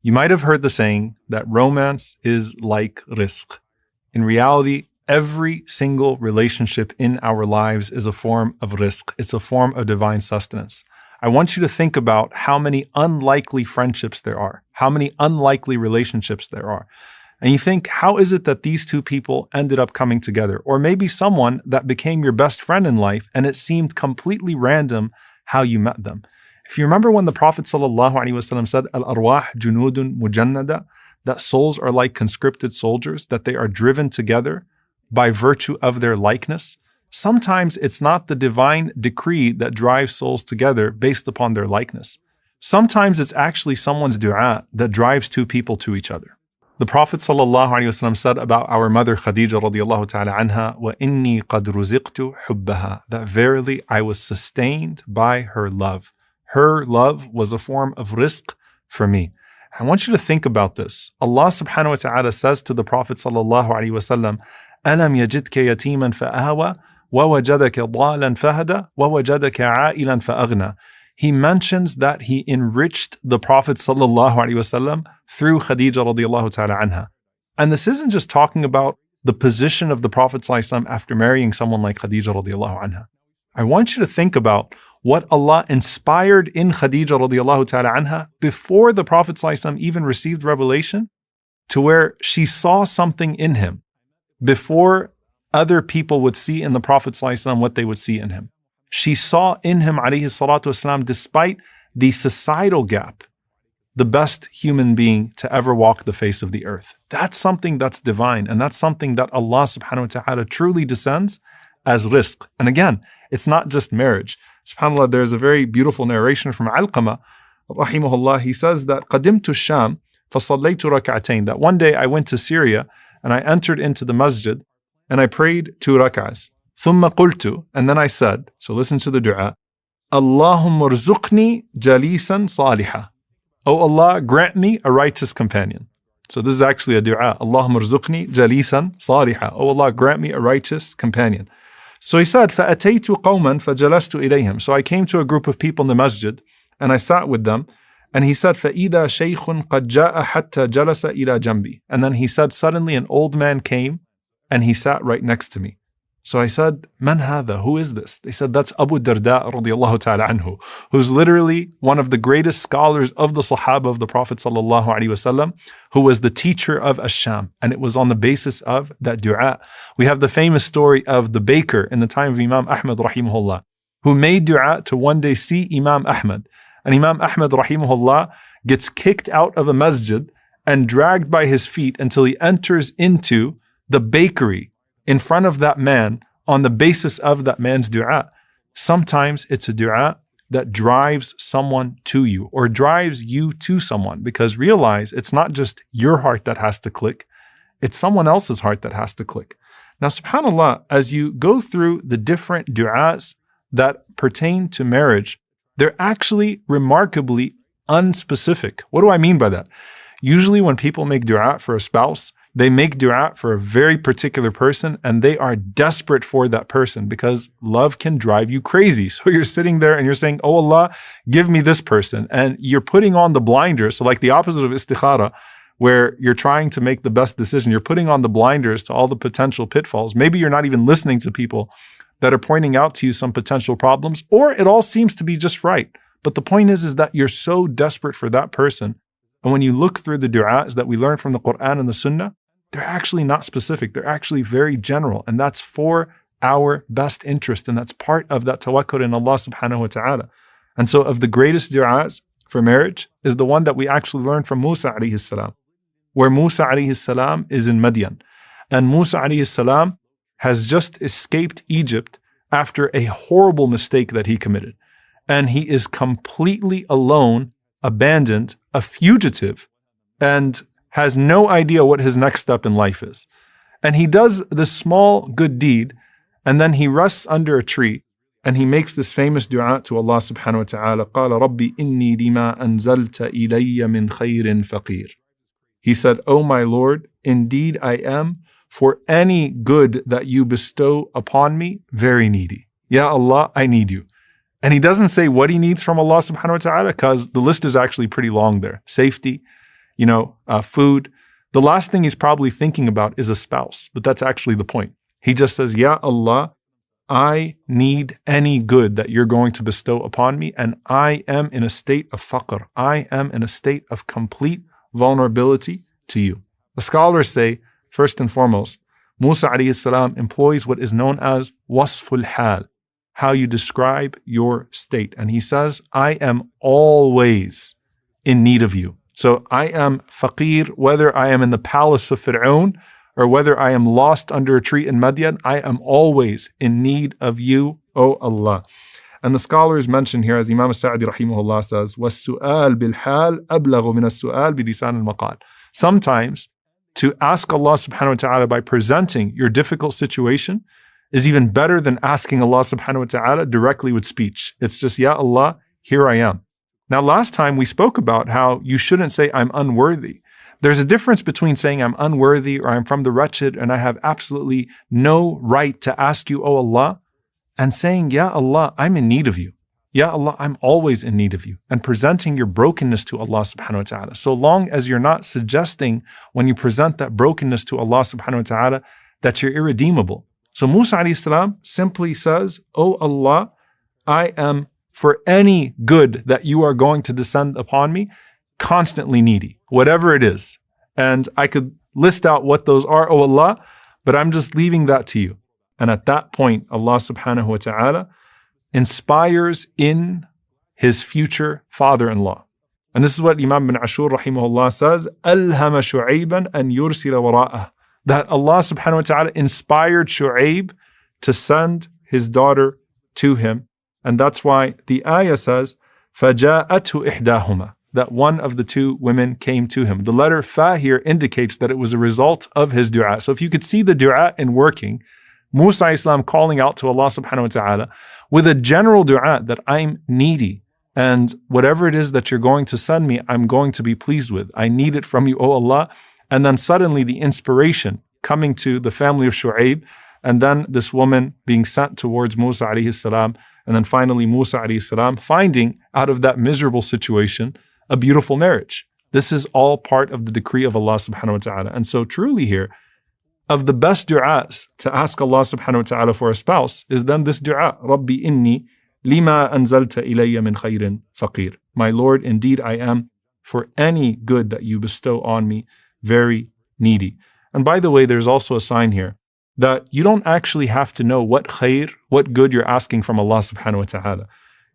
You might have heard the saying that romance is like rizq. In reality, every single relationship in our lives is a form of rizq. It's a form of divine sustenance. I want you to think about how many unlikely friendships there are, how many unlikely relationships there are. And you think, how is it that these two people ended up coming together? Or maybe someone that became your best friend in life and it seemed completely random how you met them. If you remember when the Prophet ﷺ said, Al-arwah junudun mujannada, that souls are like conscripted soldiers, that they are driven together by virtue of their likeness. Sometimes it's not the divine decree that drives souls together based upon their likeness. Sometimes it's actually someone's dua that drives two people to each other. The Prophet ﷺ said about our mother Khadija radiallahu ta'ala anha, وَإِنِّي قَدْ رُزِقْتُ حُبَّهَا, that verily I was sustained by her love. Her love was a form of rizq for me. I want you to think about this. Allah subhanahu wa ta'ala says to the Prophet sallallahu alaihi wasallam, أَلَمْ يَجِدْكَ يَتِيمًا فَآوَى وَوَجَدَكَ ضَالًا فَهَدَى وَوَجَدَكَ عَائِلًا فَأَغْنَى. He mentions that he enriched the Prophet sallallahu alaihi wasallam through Khadija radiallahu ta'ala anha. And this isn't just talking about the position of the Prophet sallallahu alaihi wasallam after marrying someone like Khadija radiallahu anha. I want you to think about what Allah inspired in Khadija radiallahu ta'ala anha before the Prophet ﷺ even received revelation, to where she saw something in him before other people would see in the Prophet ﷺ what they would see in him. She saw in him, alayhi salatu wasalam, despite the societal gap, the best human being to ever walk the face of the earth. That's something that's divine, and that's something that Allah subhanahu wa ta'ala truly descends as rizq. And again, it's not just marriage. SubhanAllah, there's a very beautiful narration from Alqamah, rahimahullah. He says that قَدِمْتُ الشَّامِ فَصَلَّيْتُ رَكَعَتَيْن, that one day I went to Syria and I entered into the masjid and I prayed 2 rak'ahs. ثُمَّ قُلْتُ, and then I said, so listen to the dua, اللهم ارزقني جليسا صالحا. Oh Allah, grant me a righteous companion. So this is actually a dua. اللهم ارزقني جليسا صالحا. Oh Allah, grant me a righteous companion. So he said, فَأَتَيْتُ قَوْمًا فَجَلَسْتُ إِلَيْهِمْ. So I came to a group of people in the masjid, and I sat with them, and he said, فَإِذَا شَيْخٌ قَدْ جَاءَ حَتَّى جَلَسَ إِلَى جَنْبِي. And then he said, suddenly an old man came, and he sat right next to me. So I said, Man hadha? Who is this? They said, that's Abu Darda radiallahu ta'ala anhu, who's literally one of the greatest scholars of the Sahaba of the Prophet sallallahu alaihi wasallam, who was the teacher of Ash-Sham. And it was on the basis of that dua. We have the famous story of the baker in the time of Imam Ahmad rahimahullah, who made dua to one day see Imam Ahmad. And Imam Ahmad rahimahullah gets kicked out of a masjid and dragged by his feet until he enters into the bakery in front of that man on the basis of that man's dua. Sometimes it's a dua that drives someone to you or drives you to someone, because realize it's not just your heart that has to click, it's someone else's heart that has to click. Now, subhanAllah, as you go through the different du'as that pertain to marriage, they're actually remarkably unspecific. What do I mean by that? Usually when people make dua for a spouse, they make dua for a very particular person and they are desperate for that person, because love can drive you crazy. So you're sitting there and you're saying, oh Allah, give me this person. And you're putting on the blinders. So like the opposite of istikhara, where you're trying to make the best decision, you're putting on the blinders to all the potential pitfalls. Maybe you're not even listening to people that are pointing out to you some potential problems, or it all seems to be just right. But the point is that you're so desperate for that person. And when you look through the du'as that we learn from the Quran and the Sunnah, they're actually not specific. They're actually very general. And that's for our best interest. And that's part of that tawakkul in Allah subhanahu wa ta'ala. And so of the greatest du'as for marriage is the one that we actually learned from Musa alayhi salam, where Musa alayhi salam is in Madian. And Musa alayhi salam has just escaped Egypt after a horrible mistake that he committed. And he is completely alone, abandoned, a fugitive, and has no idea what his next step in life is. And he does this small good deed, and then he rests under a tree, and he makes this famous dua to Allah subhanahu wa ta'ala, قَالَ رَبِّ إِنِّي لِمَا أَنزَلْتَ إِلَيَّ مِنْ خَيْرٍ فَقِيرٍ. He said, oh my Lord, indeed I am, for any good that you bestow upon me, very needy. Ya Allah, I need you. And he doesn't say what he needs from Allah subhanahu wa ta'ala, because the list is actually pretty long there. Safety, food. The last thing he's probably thinking about is a spouse, but that's actually the point. He just says, Ya Allah, I need any good that you're going to bestow upon me, and I am in a state of faqr. I am in a state of complete vulnerability to you. The scholars say, first and foremost, Musa alayhi salam employs what is known as wasful hal, how you describe your state. And he says, I am always in need of you. So I am faqir, whether I am in the palace of Fir'aun or whether I am lost under a tree in Madian, I am always in need of you, O Allah. And the scholars mention here, as Imam Sa'di rahimahullah says, وَالسُّؤَالِ بِالْحَالِ أَبْلَغُ مِنَ السُّؤَالِ بِلِسَانِ الْمَقَالِ. Sometimes to ask Allah subhanahu wa ta'ala by presenting your difficult situation is even better than asking Allah subhanahu wa ta'ala directly with speech. It's just, Ya Allah, here I am. Now, last time we spoke about how you shouldn't say, I'm unworthy. There's a difference between saying I'm unworthy or I'm from the wretched and I have absolutely no right to ask you, O Allah, and saying, Ya Allah, I'm in need of you. Ya Allah, I'm always in need of you. And presenting your brokenness to Allah subhanahu wa ta'ala. So long as you're not suggesting when you present that brokenness to Allah subhanahu wa ta'ala that you're irredeemable. So Musa alayhi salam simply says, O Allah, I am for any good that you are going to descend upon me, constantly needy, whatever it is. And I could list out what those are, O Allah, but I'm just leaving that to you. And at that point, Allah subhanahu wa ta'ala inspires in his future father-in-law. And this is what Imam bin Ashur rahimahullah says, أَلْهَمَ شُعَيْبًا أَنْ يُرْسِلَ وَرَاءَهُ. That Allah subhanahu wa ta'ala inspired Shu'aib to send his daughter to him. And that's why the ayah says, فَجَاءَتْهُ إِحْدَاهُمَا, that one of the two women came to him. The letter fa here indicates that it was a result of his dua. So if you could see the dua in working, Musa Islam calling out to Allah subhanahu wa ta'ala with a general dua that I'm needy and whatever it is that you're going to send me, I'm going to be pleased with. I need it from you, O Allah. And then suddenly the inspiration coming to the family of Shu'aib, and then this woman being sent towards Musa alayhi salam, and then finally Musa alayhi salam finding out of that miserable situation a beautiful marriage. This is all part of the decree of Allah subhanahu wa ta'ala. And so truly here, of the best du'as to ask Allah subhanahu wa ta'ala for a spouse is then this du'a, Rabbi inni lima anzalta ilayya min khayrin faqir. My Lord, indeed I am for any good that you bestow on me, very needy. And by the way, there's also a sign here that you don't actually have to know what khayr, what good you're asking from Allah subhanahu wa ta'ala.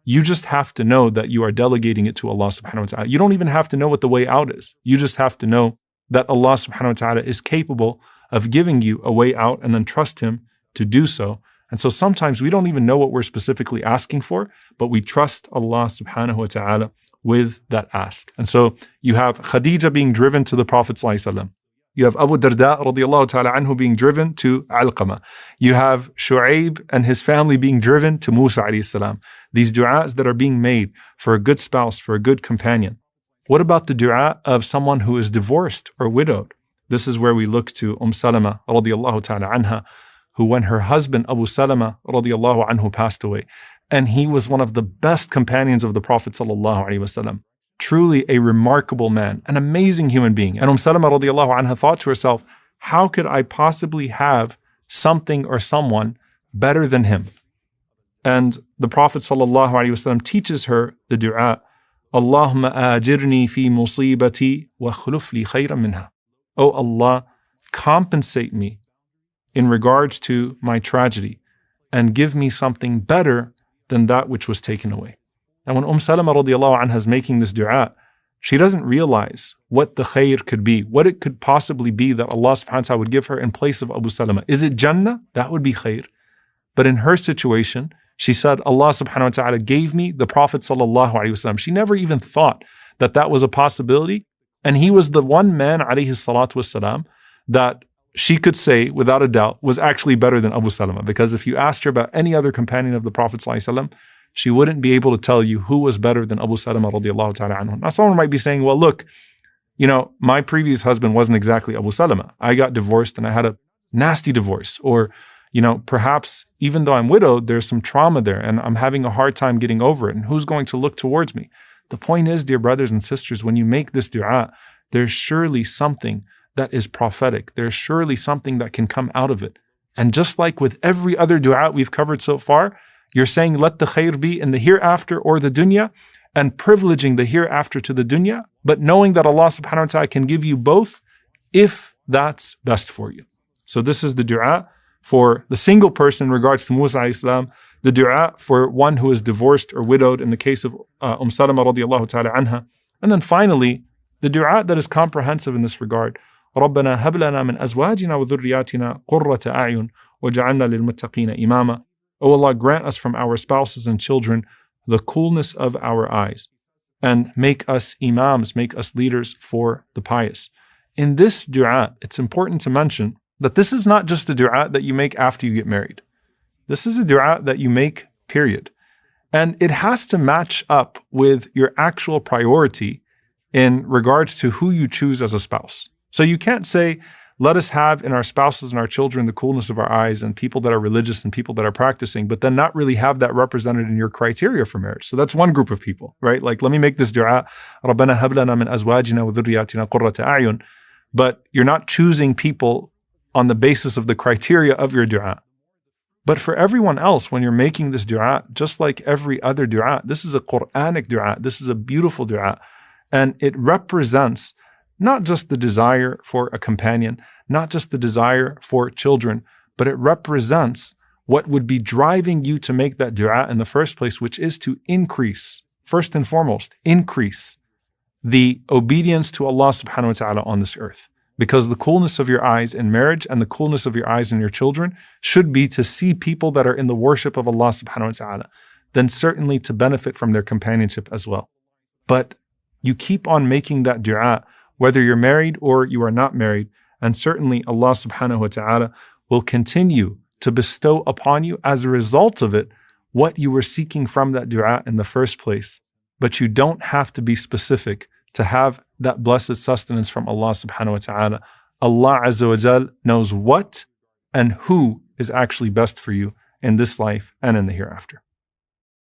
You just have to know that you are delegating it to Allah subhanahu wa ta'ala. You don't even have to know what the way out is. You just have to know that Allah subhanahu wa ta'ala is capable of giving you a way out and then trust Him to do so. And so sometimes we don't even know what we're specifically asking for, but we trust Allah subhanahu wa ta'ala with that ask. And so you have Khadija being driven to the Prophet sallallahu alaihi wasallam. You have Abu Darda radiallahu ta'ala anhu being driven to Alqamah. You have Shu'aib and his family being driven to Musa alayhi salam. These du'as that are being made for a good spouse, for a good companion. What about the du'a of someone who is divorced or widowed? This is where we look to Salama radiallahu ta'ala anha, who when her husband Abu Salama radiallahu anhu passed away, and he was one of the best companions of the Prophet sallallahu alaihi wasallam. Truly a remarkable man, an amazing human being. And Salama radiallahu anha thought to herself, how could I possibly have something or someone better than him? And the Prophet sallallahu alaihi wasallam teaches her the dua, Allahumma ajirni fi musibati wa khuluf li khayran minha. Oh Allah, compensate me in regards to my tragedy and give me something better than that which was taken away. And when Salama radiallahu anha is making this dua, she doesn't realize what the khayr could be, what it could possibly be that Allah subhanahu wa ta'ala would give her in place of Abu Salama. Is it Jannah? That would be khayr. But in her situation, she said, Allah subhanahu wa ta'ala gave me the Prophet sallallahu alaihi wasallam. She never even thought that that was a possibility. And he was the one man, alayhi salatu wasalam, that she could say without a doubt was actually better than Abu Salama. Because if you asked her about any other companion of the Prophet sallallahu alaihi wasallam, she wouldn't be able to tell you who was better than Abu Salama radiallahu ta'ala anhu. Now someone might be saying, well, look, my previous husband wasn't exactly Abu Salama. I got divorced and I had a nasty divorce. Or, perhaps even though I'm widowed, there's some trauma there and I'm having a hard time getting over it. And who's going to look towards me? The point is, dear brothers and sisters, when you make this dua, there's surely something that is prophetic. There's surely something that can come out of it. And just like with every other dua we've covered so far, you're saying let the khair be in the hereafter or the dunya, and privileging the hereafter to the dunya, but knowing that Allah subhanahu wa ta'ala can give you both if that's best for you. So this is the dua for the single person in regards to Musa alayhi salam, the dua for one who is divorced or widowed in the case of Salama radiallahu ta'ala anha. And then finally, the dua that is comprehensive in this regard. رَبَّنَا هَبْ لَنَا مِنْ أَزْوَاجِنَا وَذُرِّيَّاتِنَا قُرَّةَ أَعْيُنٍ وَجَعَلْنَا لِلْمُتَّقِينَ إِمَامًا. O Allah, grant us from our spouses and children the coolness of our eyes, and make us imams, make us leaders for the pious. In this dua, it's important to mention that this is not just a dua that you make after you get married. This is a dua that you make, period. And it has to match up with your actual priority in regards to who you choose as a spouse. So you can't say, let us have in our spouses and our children the coolness of our eyes and people that are religious and people that are practicing, but then not really have that represented in your criteria for marriage. So that's one group of people, right? Like, let me make this dua, رَبَّنَا هَبْ لَنَا مِنْ أَزْوَاجِنَا وَذُرِّيَّاتِنَا قُرَّةَ أَعْيُنٍ. But you're not choosing people on the basis of the criteria of your dua. But for everyone else, when you're making this dua, just like every other dua, this is a Quranic dua. This is a beautiful dua. And it represents not just the desire for a companion, not just the desire for children, but it represents what would be driving you to make that dua in the first place, which is to increase, first and foremost, increase the obedience to Allah subhanahu wa ta'ala on this earth. Because the coolness of your eyes in marriage and the coolness of your eyes in your children should be to see people that are in the worship of Allah subhanahu wa ta'ala, then certainly to benefit from their companionship as well. But you keep on making that dua, whether you're married or you are not married, and certainly Allah subhanahu wa ta'ala will continue to bestow upon you as a result of it what you were seeking from that dua in the first place. But you don't have to be specific to have that blessed sustenance from Allah subhanahu wa ta'ala. Allah azza wa jal knows what and who is actually best for you in this life and in the hereafter.